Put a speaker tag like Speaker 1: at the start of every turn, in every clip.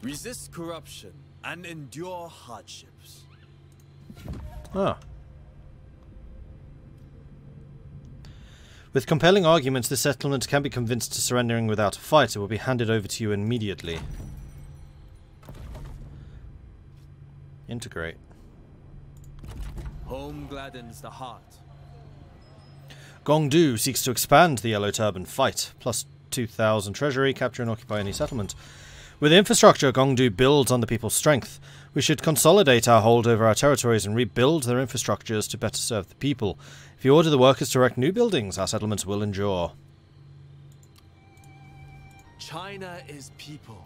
Speaker 1: Resist corruption and endure hardships.
Speaker 2: Ah. With compelling arguments, this settlement can be convinced to surrendering without a fight. It will be handed over to you immediately. Integrate.
Speaker 1: Home gladdens the heart.
Speaker 2: Gong seeks to expand the Yellow Turban fight. Plus 2,000 treasury, capture and occupy any settlement. With infrastructure, Gong builds on the people's strength. We should consolidate our hold over our territories and rebuild their infrastructures to better serve the people. If you order the workers to erect new buildings, our settlements will endure.
Speaker 1: China is people,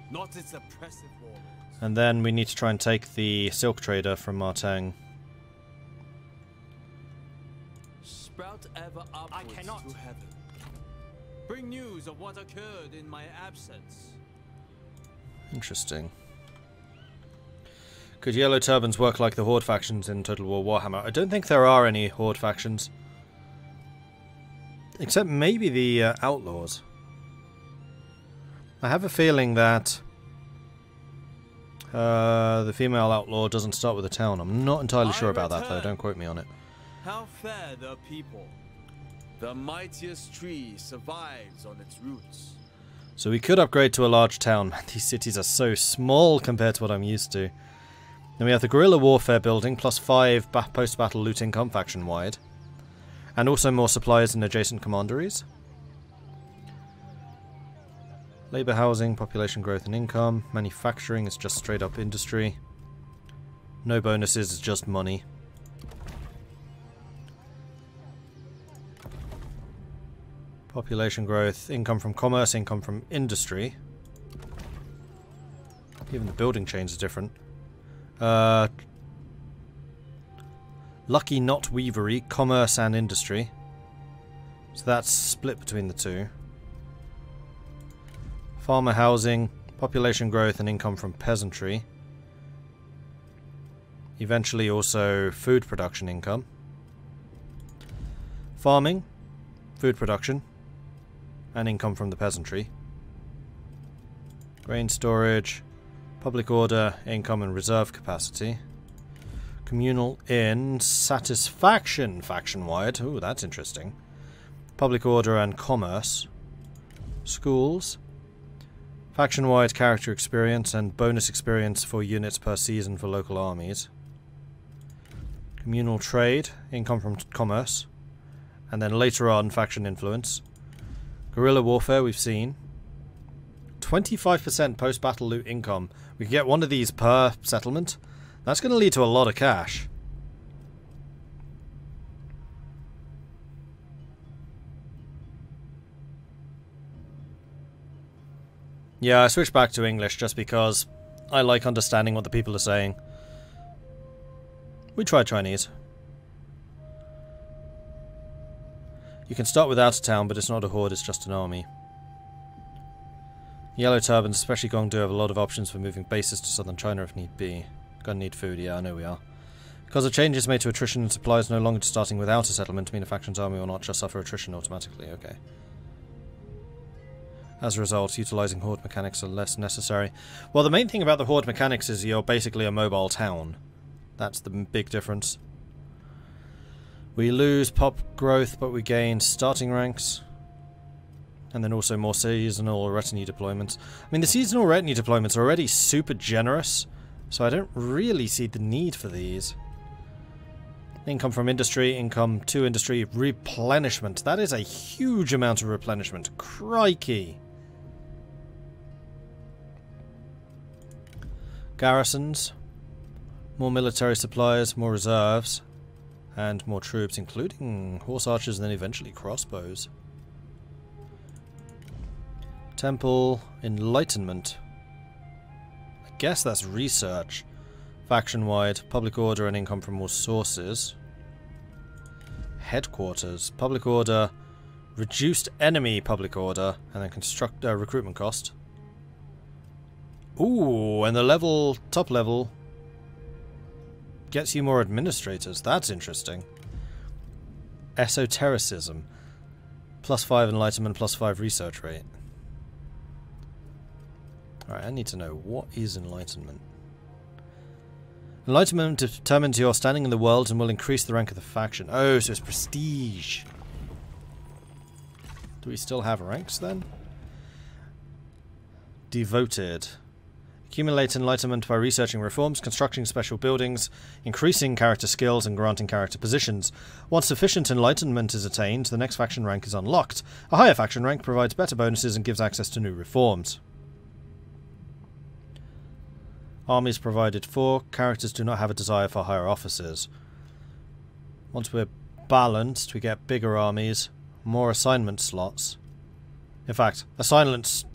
Speaker 1: not its oppressive warlords.
Speaker 2: And then we need to try and take the silk trader from Martang.
Speaker 1: Sprout ever upwards to heaven. Bring news of what occurred in my absence.
Speaker 2: Interesting. Could Yellow Turbans work like the Horde factions in Total War Warhammer? I don't think there are any Horde factions. Except maybe the Outlaws. I have a feeling that the female outlaw doesn't start with a town. I'm not entirely sure about that though, don't quote me on it.
Speaker 1: How fare the people? The mightiest tree survives on its roots.
Speaker 2: So we could upgrade to a large town. Man, these cities are so small compared to what I'm used to. Then we have the guerrilla warfare building, plus 5 post-battle loot income faction-wide. And also more supplies in adjacent commanderies. Labour housing, population growth and income. Manufacturing is just straight up industry. No bonuses, it's just money. Population growth, income from commerce, income from industry. Even the building chains are different. Lucky not weavery, commerce and industry. So that's split between the two. Farmer housing, population growth and income from peasantry. Eventually also food production income. Farming, food production, and income from the peasantry. Grain storage, public order, income and reserve capacity. Communal inn, satisfaction faction-wide. Ooh, that's interesting. Public order and commerce. Schools. Faction-wide character experience and bonus experience for units per season for local armies. Communal trade, income from commerce. And then later on, faction influence. Guerrilla warfare, we've seen. 25% post-battle loot income. We can get one of these per settlement. That's going to lead to a lot of cash. Yeah, I switched back to English just because I like understanding what the people are saying. We tried Chinese. You can start without a town, but it's not a horde, it's just an army. Yellow Turbans, especially Gong, have a lot of options for moving bases to southern China if need be. Gonna need food, yeah, I know we are. Because of changes made to attrition and supplies no longer starting without a settlement mean a faction's army will not just suffer attrition automatically, okay. As a result, utilising horde mechanics are less necessary. Well, the main thing about the horde mechanics is you're basically a mobile town. That's the big difference. We lose pop growth, but we gain starting ranks. And then also more seasonal retinue deployments. I mean, the seasonal retinue deployments are already super generous, so I don't really see the need for these. Income from industry, income to industry, replenishment. That is a huge amount of replenishment. Crikey! Garrisons. More military supplies, more reserves. And more troops, including horse archers and then eventually crossbows. Temple, enlightenment. I guess that's research. Faction-wide, public order and income from more sources. Headquarters, public order, reduced enemy public order, and then construct recruitment cost. Ooh, and the top level gets you more administrators. That's interesting. Esotericism. +5 enlightenment, +5 research rate. Alright, I need to know, what is enlightenment? Enlightenment determines your standing in the world and will increase the rank of the faction. Oh, so it's prestige. Do we still have ranks then? Devoted. Accumulate enlightenment by researching reforms, constructing special buildings, increasing character skills, and granting character positions. Once sufficient enlightenment is attained, the next faction rank is unlocked. A higher faction rank provides better bonuses and gives access to new reforms. Armies provided for. Characters do not have a desire for higher officers. Once we're balanced, we get bigger armies, more assignment slots. In fact, assignment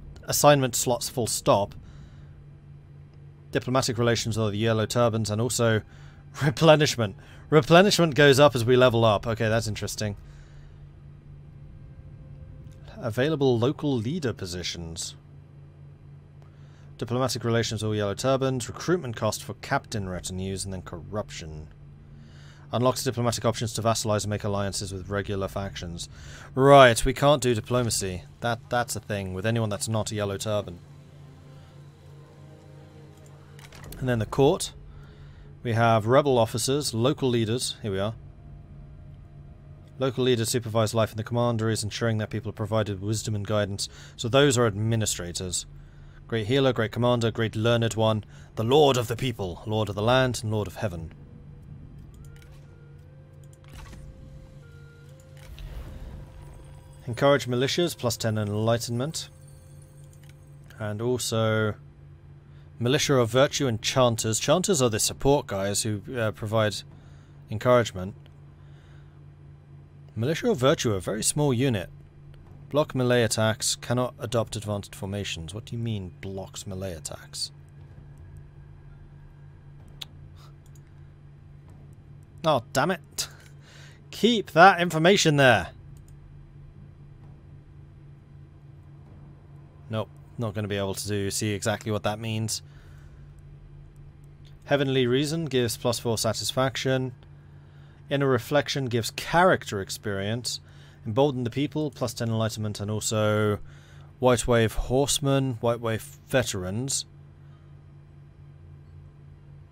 Speaker 2: slots full stop. Diplomatic relations are the yellow turbans, and also replenishment. Replenishment goes up as we level up. Okay, that's interesting. Available local leader positions. Diplomatic relations, all yellow turbans. Recruitment cost for captain retinues, and then corruption. Unlocks diplomatic options to vassalize and make alliances with regular factions. Right, we can't do diplomacy. That's a thing with anyone that's not a yellow turban. And then the court. We have rebel officers, local leaders. Here we are. Local leaders supervise life in the commanderies, ensuring that people are provided with wisdom and guidance. So those are administrators. Great healer, great commander, great learned one. The lord of the people, lord of the land, and lord of heaven. Encourage militias, plus 10 enlightenment. And also militia of virtue and chanters. Chanters are the support guys who provide encouragement. Militia of virtue, a very small unit. Block melee attacks, cannot adopt advanced formations. What do you mean, blocks melee attacks? Oh, damn it. Keep that information there. Nope, not going to be able to see exactly what that means. Heavenly Reason gives +4 satisfaction. Inner Reflection gives character experience. Embolden the People, +10 enlightenment, and also White Wave Horsemen, White Wave Veterans,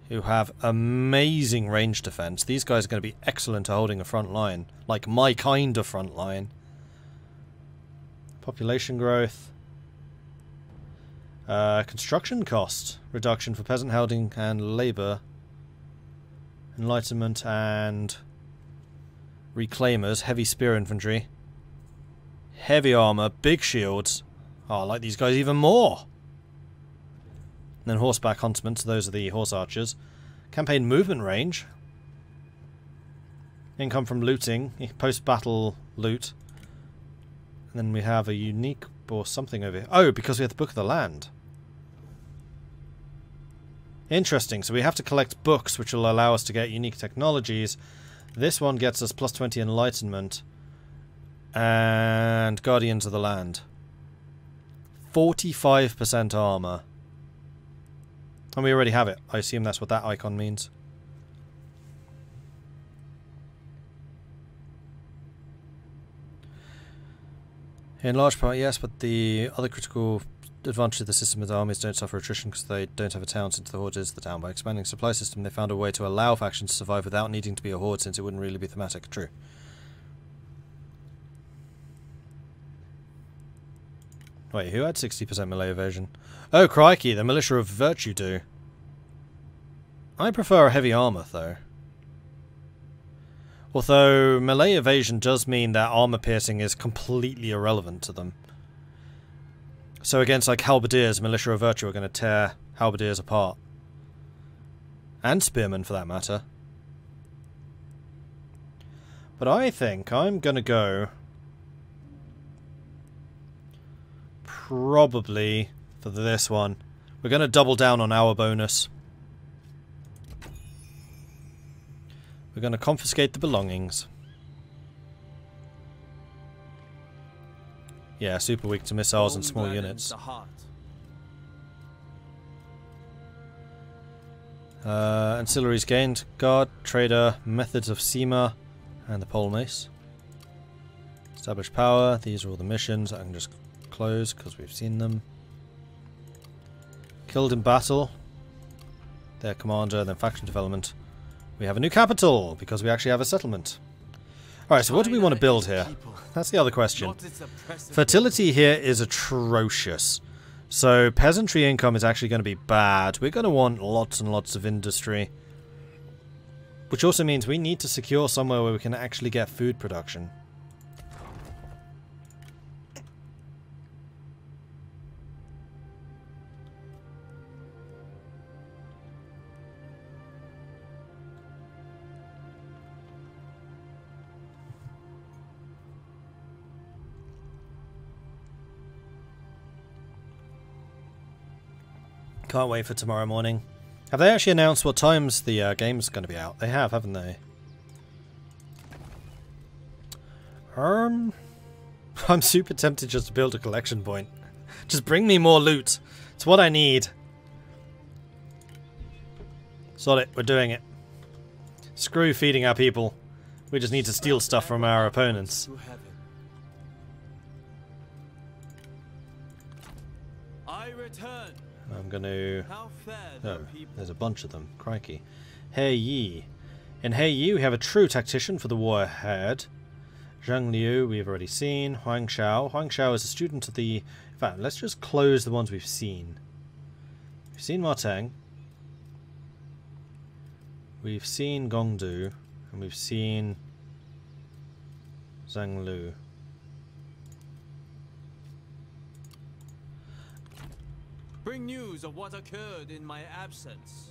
Speaker 2: who have amazing range defense. These guys are going to be excellent at holding a front line, like my kind of front line. Population growth. Construction cost reduction for peasant housing and labour. Enlightenment and reclaimers. Heavy spear infantry. Heavy armour. Big shields. Oh, I like these guys even more. And then horseback huntsmen. So those are the horse archers. Campaign movement range. Income from looting. Post-battle loot. And then we have a unique or something over here. Oh, because we have the Book of the Land. Interesting, so we have to collect books which will allow us to get unique technologies. This one gets us +20 enlightenment. And Guardians of the Land. 45% armor. And we already have it. I assume that's what that icon means. In large part, yes, but the other critical advantage of the system is armies don't suffer attrition because they don't have a town, since the horde is the town. By expanding the supply system, they found a way to allow factions to survive without needing to be a horde, since it wouldn't really be thematic. True. Wait, who had 60% melee evasion? Oh, crikey, the militia of virtue do. I prefer a heavy armor, though. Although melee evasion does mean that armor piercing is completely irrelevant to them. So against like halberdiers, militia of virtue are going to tear halberdiers apart. And spearmen for that matter. But I think I'm going to go probably for this one. We're going to double down on our bonus. We're going to confiscate the belongings. Yeah, super weak to missiles and small units. Ancillaries gained. Guard, Trader, Methods of SEMA, and the Pole Mace. Establish power. These are all the missions. I can just close because we've seen them. Killed in battle. Their commander, then faction development. We have a new capital, because we actually have a settlement. Alright, so what do we want to build here? That's the other question. Fertility here is atrocious. So peasantry income is actually going to be bad. We're going to want lots and lots of industry. Which also means we need to secure somewhere where we can actually get food production. Can't wait for tomorrow morning. Have they actually announced what times the game's going to be out? They have, haven't they? I'm super tempted just to build a collection point. Just bring me more loot. It's what I need. Sod it, we're doing it. Screw feeding our people. We just need to steal stuff from our opponents.
Speaker 1: I return.
Speaker 2: I'm going to... Oh, there's a bunch of them. Crikey. He Yi. In He Yi, we have a true tactician for the war ahead. Zhang Liu, we've already seen. Huang Xiao. Huang Xiao is a student of the... In fact, let's just close the ones we've seen. We've seen Marteng. We've seen Gong Du. And we've seen... Zhang Liu.
Speaker 1: Bring news of what occurred in my absence.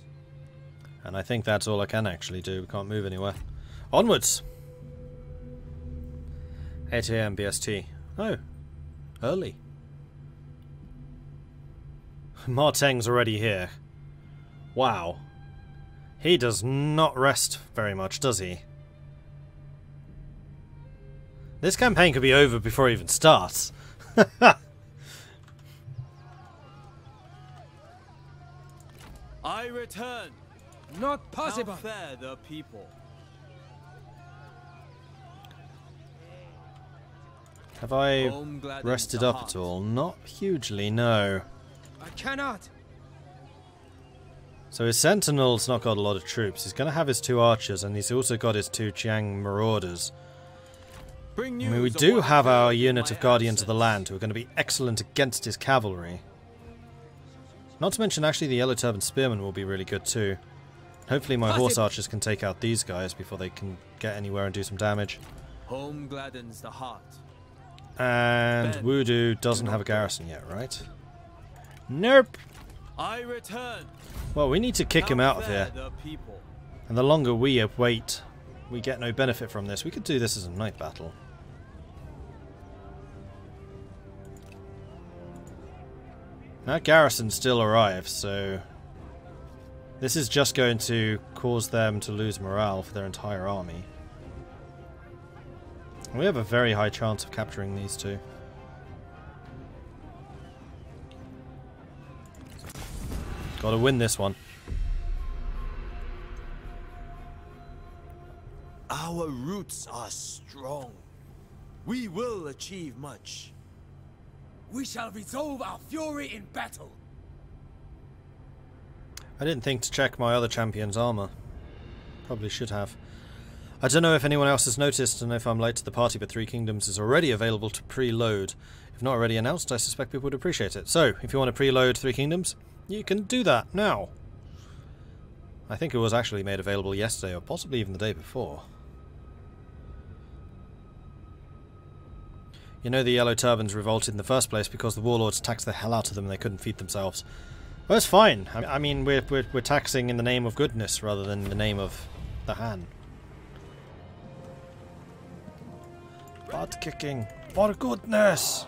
Speaker 2: And I think that's all I can actually do. We can't move anywhere. Onwards! 8 AM BST. Oh. Early. Marteng's already here. Wow. He does not rest very much, does he? This campaign could be over before it even starts.
Speaker 1: I return.
Speaker 3: Not possible.
Speaker 1: How fare the people?
Speaker 2: Have I rested up at all? Not hugely, no.
Speaker 3: I cannot.
Speaker 2: So his sentinel's not got a lot of troops. He's going to have his 2 archers, and he's also got his 2 Chiang marauders. I mean, we do have our unit of guardians of the land who are going to be excellent against his cavalry. Not to mention, actually, the yellow turban spearmen will be really good too. Hopefully my horse archers can take out these guys before they can get anywhere and do some damage.
Speaker 1: Home gladdens the heart.
Speaker 2: And Wudu doesn't have a garrison yet, right? Nope.
Speaker 1: I return.
Speaker 2: Well, we need to kick him out of here. And the longer we wait, we get no benefit from this. We could do this as a night battle. That garrison still arrives, so this is just going to cause them to lose morale for their entire army. We have a very high chance of capturing these 2. Gotta win this one.
Speaker 1: Our roots are strong. We will achieve much.
Speaker 3: We shall resolve our fury in battle.
Speaker 2: I didn't think to check my other champion's armor. Probably should have. I don't know if anyone else has noticed and if I'm late to the party, but 3 Kingdoms is already available to preload. If not already announced, I suspect people would appreciate it. So, if you want to preload 3 Kingdoms, you can do that now. I think it was actually made available yesterday, or possibly even the day before. You know the Yellow Turbans revolted in the first place because the warlords taxed the hell out of them and they couldn't feed themselves. Well, it's fine. I mean, we're taxing in the name of goodness rather than in the name of the Han. Butt kicking for goodness!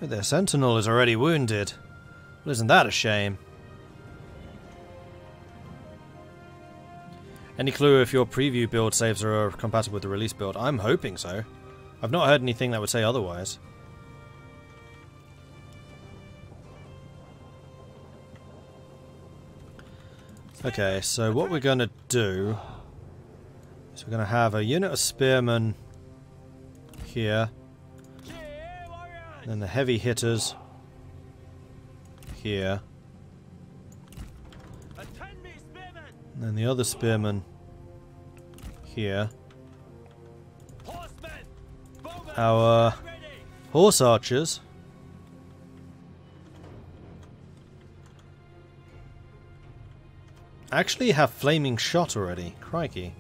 Speaker 2: Their sentinel is already wounded. Well, isn't that a shame? Any clue if your preview build saves are compatible with the release build? I'm hoping so. I've not heard anything that would say otherwise. Okay, so what we're going to do is we're going to have a unit of spearmen here. And then the heavy hitters here.
Speaker 1: Attend me, spearmen!
Speaker 2: And then the other spearman here.
Speaker 1: Horsemen! Bowmen!
Speaker 2: Our
Speaker 1: Ready!
Speaker 2: horse archers actually have flaming shot already. Crikey.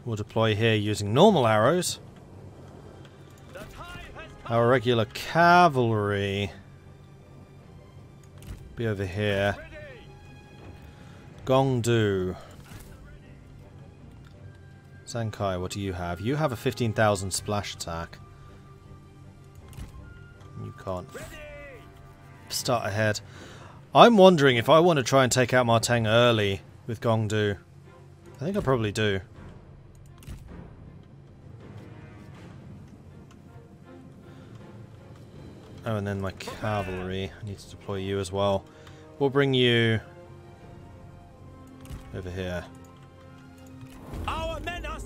Speaker 2: We'll deploy here using normal arrows.
Speaker 1: The time has come!
Speaker 2: Our regular cavalry be over here.
Speaker 1: Ready!
Speaker 2: Gong do. Zankai, what do you have? You have a 15,000 splash attack. You can't
Speaker 1: Ready!
Speaker 2: start ahead. I'm wondering if I want to try and take out Marteng early with Gong do. I think I probably do. Oh, and then my cavalry. I need to deploy you as well. We'll bring you over here.
Speaker 1: Our men are...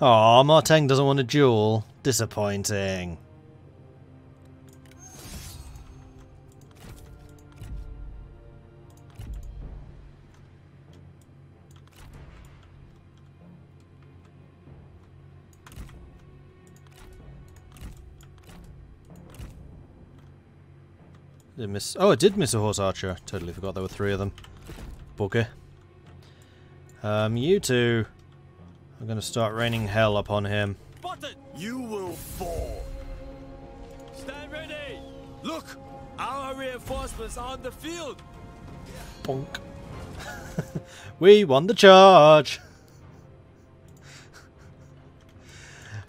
Speaker 2: Aw, Marteng doesn't want a duel. Disappointing. Did miss? Oh, I did miss a horse archer. Totally forgot there were 3 of them. Bugger. You two are going to start raining hell upon him.
Speaker 1: Spotted!
Speaker 3: You will fall.
Speaker 1: Stand ready! Look! Our reinforcements are on the field!
Speaker 2: Bonk. We won the charge!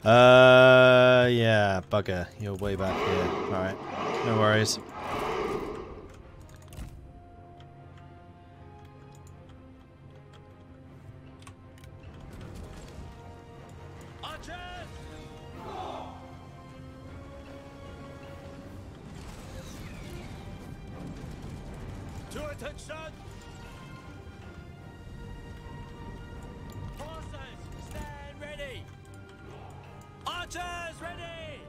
Speaker 2: Yeah, bugger. You're way back here. Alright, no worries.
Speaker 1: Archers! To attention! Horses, stand ready! Archers, ready!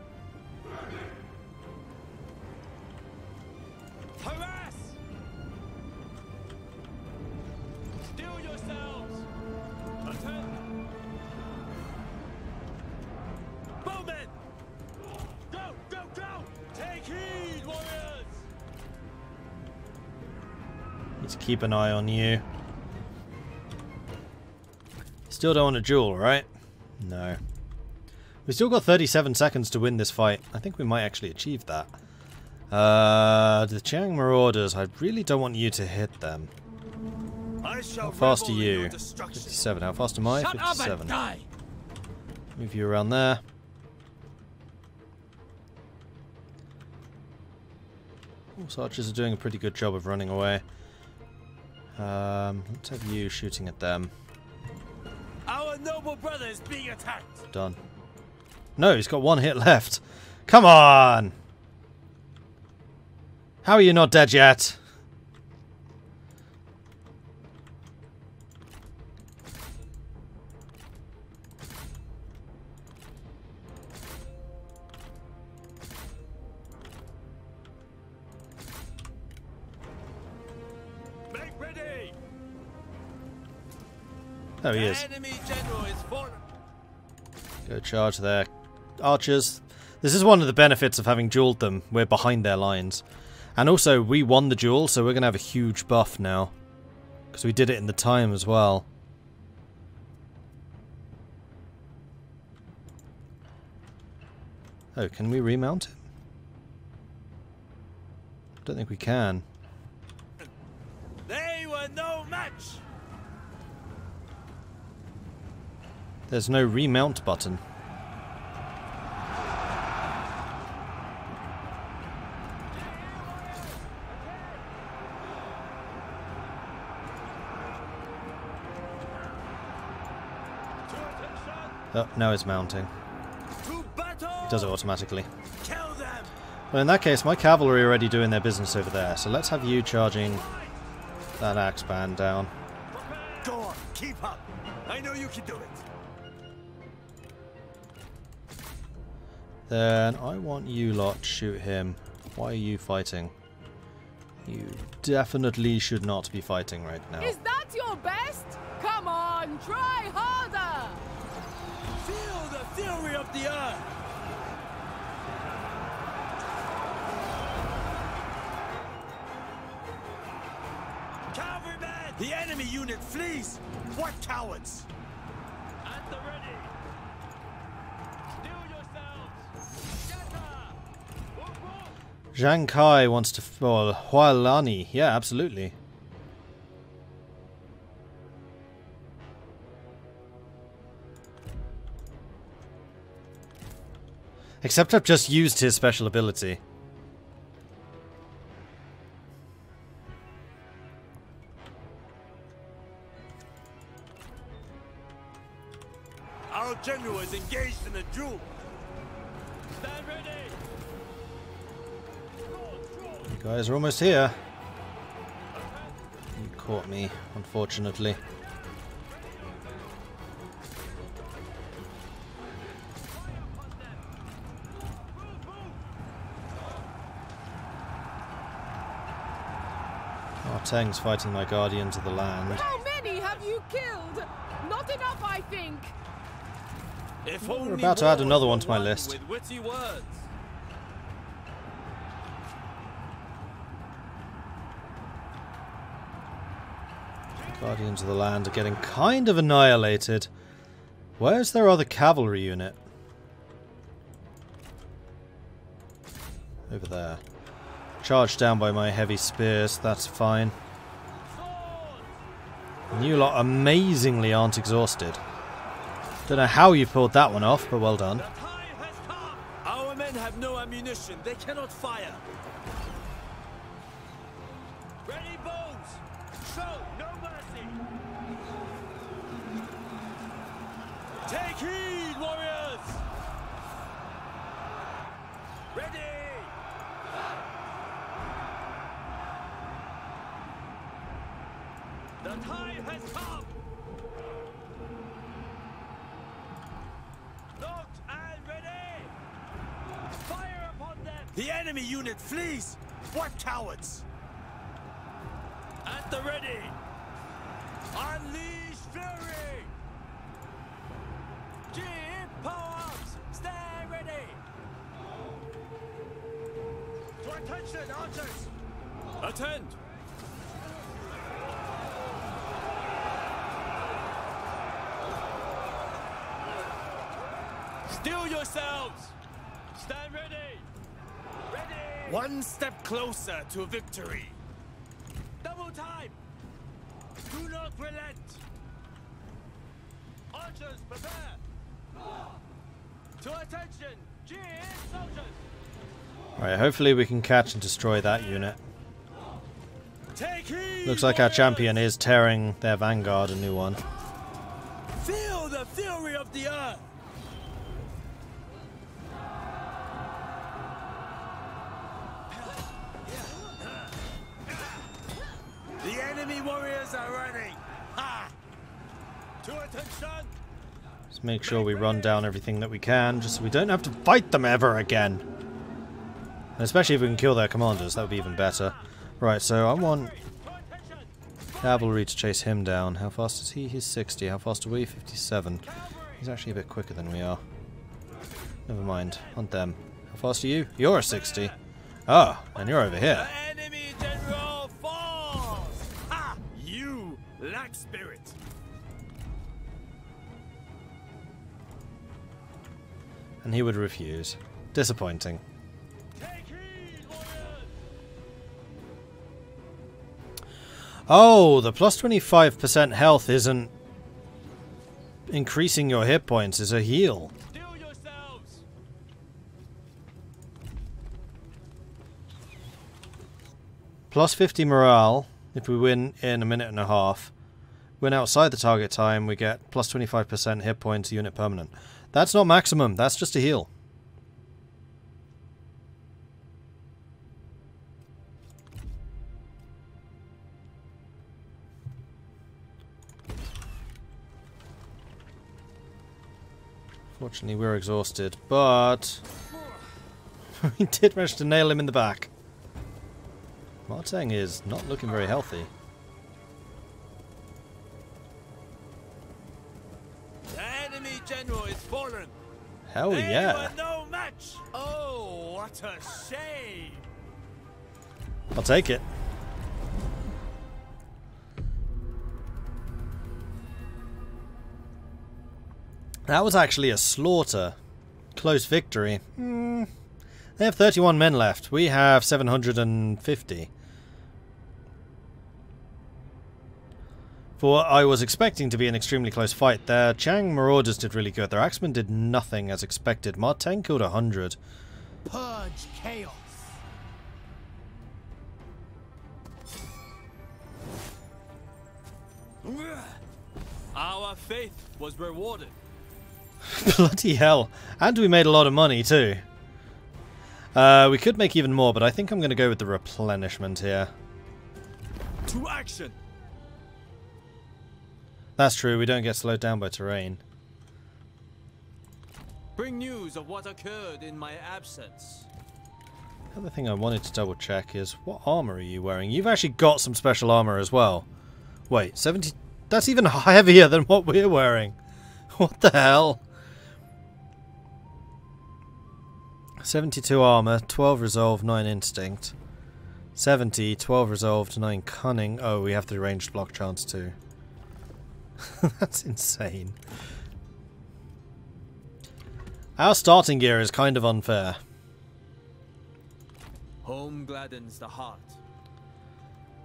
Speaker 1: Harass! Steel yourselves! Attend! Bowmen! Go, go, go! Take heed, warriors!
Speaker 2: Need to keep an eye on you. Still don't want a duel, right? No. We still got 37 seconds to win this fight. I think we might actually achieve that. The Chiang Marauders, I really don't want you to hit them.
Speaker 3: I shall
Speaker 2: How fast are
Speaker 3: revel in your
Speaker 2: you?
Speaker 3: destruction.
Speaker 2: 57. How fast am I?
Speaker 1: Shut up
Speaker 2: 57.
Speaker 1: and die!
Speaker 2: Move you around there. Horse archers are doing a pretty good job of running away. Let's have you shooting at them.
Speaker 1: Our noble brother is being attacked!
Speaker 2: Done. No, he's got 1 hit left. Come on! How are you not dead yet?
Speaker 1: Make ready!
Speaker 2: Oh, he
Speaker 1: The
Speaker 2: is.
Speaker 1: enemy general is fallen!
Speaker 2: Go charge there. Archers. This is one of the benefits of having dueled them. We're behind their lines. And also, we won the duel, so we're going to have a huge buff now. Because we did it in the time as well. Oh, can we remount him? Don't think we can.
Speaker 1: They were no match!
Speaker 2: There's no remount button.
Speaker 1: To attention!
Speaker 2: Oh, now it's mounting. It does it automatically.
Speaker 3: Kill them.
Speaker 2: Well, in that case, my cavalry are already doing their business over there, so let's have you charging that axe band down.
Speaker 3: Go on, keep up. I know you can do it.
Speaker 2: Then I want you lot to shoot him. Why are you fighting? You definitely should not be fighting right now.
Speaker 4: Is that your best? Come on, try harder!
Speaker 3: Feel the fury of the earth. Cavalryman! The enemy unit flees! What cowards!
Speaker 1: At the ready. Steal yourselves. Shatter. Whoop, whoop.
Speaker 2: Zhang Kai wants to... Well, Hualani. Yeah, absolutely. Except I've just used his special ability.
Speaker 3: Our general is engaged in a duel.
Speaker 1: Stand ready.
Speaker 2: You guys are almost here. You caught me, unfortunately. Teng's fighting my guardians of the land.
Speaker 4: How many have you killed? Not enough, I think.
Speaker 1: If
Speaker 2: We're
Speaker 1: only
Speaker 2: about to add
Speaker 1: war
Speaker 2: another
Speaker 1: was
Speaker 2: one to my
Speaker 1: won
Speaker 2: list.
Speaker 1: With witty words.
Speaker 2: Guardians of the land are getting kind of annihilated. Where's their other cavalry unit? Over there. Charged down by my heavy spears, that's fine. And you lot amazingly aren't exhausted. Don't know how you pulled that one off, but well done.
Speaker 1: The time has come. Our men have no ammunition. They cannot fire. Ready, bones. Show no mercy. Take heed, warriors. Ready. The time has come! Locked and ready! Fire upon them!
Speaker 3: The enemy unit flees! What cowards!
Speaker 1: At the ready! Unleash fury! Keep power-ups! Stay ready!
Speaker 3: To attention, archers!
Speaker 1: Attend! Steel yourselves! Stand ready! Ready!
Speaker 3: One step closer to victory!
Speaker 1: Double time!
Speaker 3: Do not relent!
Speaker 1: Archers, prepare! To attention! Cheer, soldiers!
Speaker 2: Right, hopefully we can catch and destroy that unit.
Speaker 3: Take heed,
Speaker 2: Looks like our
Speaker 3: warriors!
Speaker 2: champion is tearing their vanguard a new one.
Speaker 3: Feel the fury of the earth! The enemy warriors are running! Ha! To attention!
Speaker 2: Let's make sure we run down everything that we can, just so we don't have to fight them ever again. And especially if we can kill their commanders, that would be even better. Right, so I want cavalry to chase him down. How fast is he? He's 60. How fast are we? 57. He's actually a bit quicker than we are. Never mind. Hunt them. How fast are you? You're a 60. Ah, and you're over here.
Speaker 3: The enemy general falls! Ha! You lack spirit!
Speaker 2: And he would refuse. Disappointing.
Speaker 3: Take heed, warriors!
Speaker 2: Oh, the plus 25% health isn't increasing your hit points, it's a heal.
Speaker 1: Steel yourselves!
Speaker 2: Plus 50 morale if we win in a minute and a half. Win outside the target time, we get plus 25% hit points unit permanent. That's not maximum, that's just a heal. Fortunately, we're exhausted, but we did manage to nail him in the back. Marteng is not looking very healthy.
Speaker 3: The enemy general is fallen.
Speaker 2: Hell
Speaker 3: They
Speaker 2: yeah.
Speaker 3: were no match. Oh, what a shame.
Speaker 2: I'll take it. That was actually a slaughter. Close victory. They have 31 men left. We have 750. For what I was expecting to be an extremely close fight, their Chang Marauders did really good. Their Axemen did nothing as expected. Marteng killed 100.
Speaker 3: Purge chaos.
Speaker 1: Our faith was rewarded.
Speaker 2: Bloody hell. And we made a lot of money too. We could make even more, but I think I'm going to go with the replenishment here.
Speaker 1: To action!
Speaker 2: That's true, we don't get slowed down by terrain.
Speaker 1: Bring news of what occurred in my absence.
Speaker 2: The other thing I wanted to double check is, what armor are you wearing? You've actually got some special armor as well. Wait, 70... That's even heavier than what we're wearing. What the hell? 72 armor, 12 resolve, 9 instinct. 70, 12 resolved, 9 cunning. Oh, we have the ranged block chance too. That's insane. Our starting gear is kind of unfair.
Speaker 1: Home gladdens the heart.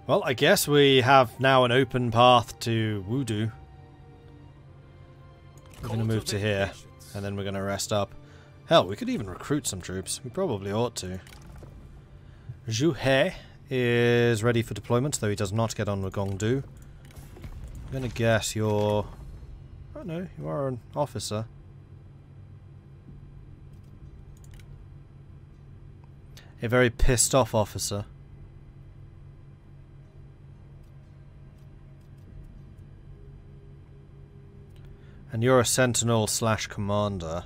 Speaker 2: Well, I guess we have now an open path to Wudu. We're going to move to here, and then we're going to rest up. Hell, we could even recruit some troops. We probably ought to. Zhu He is ready for deployment, though he does not get on with Gong Du. I'm going to guess you're... Oh no, you are an officer. A very pissed off officer. And you're a sentinel / commander.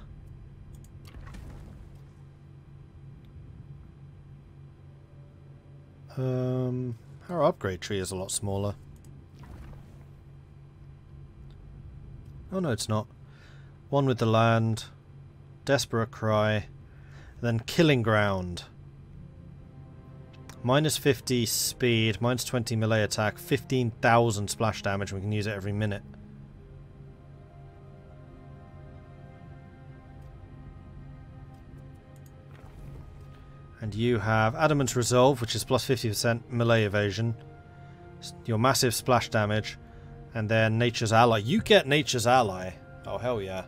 Speaker 2: Our upgrade tree is a lot smaller. Oh no, it's not. One with the land, desperate cry, then killing ground. Minus 50 speed, minus 20 melee attack, 15,000 splash damage. We can use it every minute. And you have Adamant Resolve, which is plus 50% melee evasion. Your massive splash damage. And then Nature's Ally. You get Nature's Ally. Oh, hell yeah.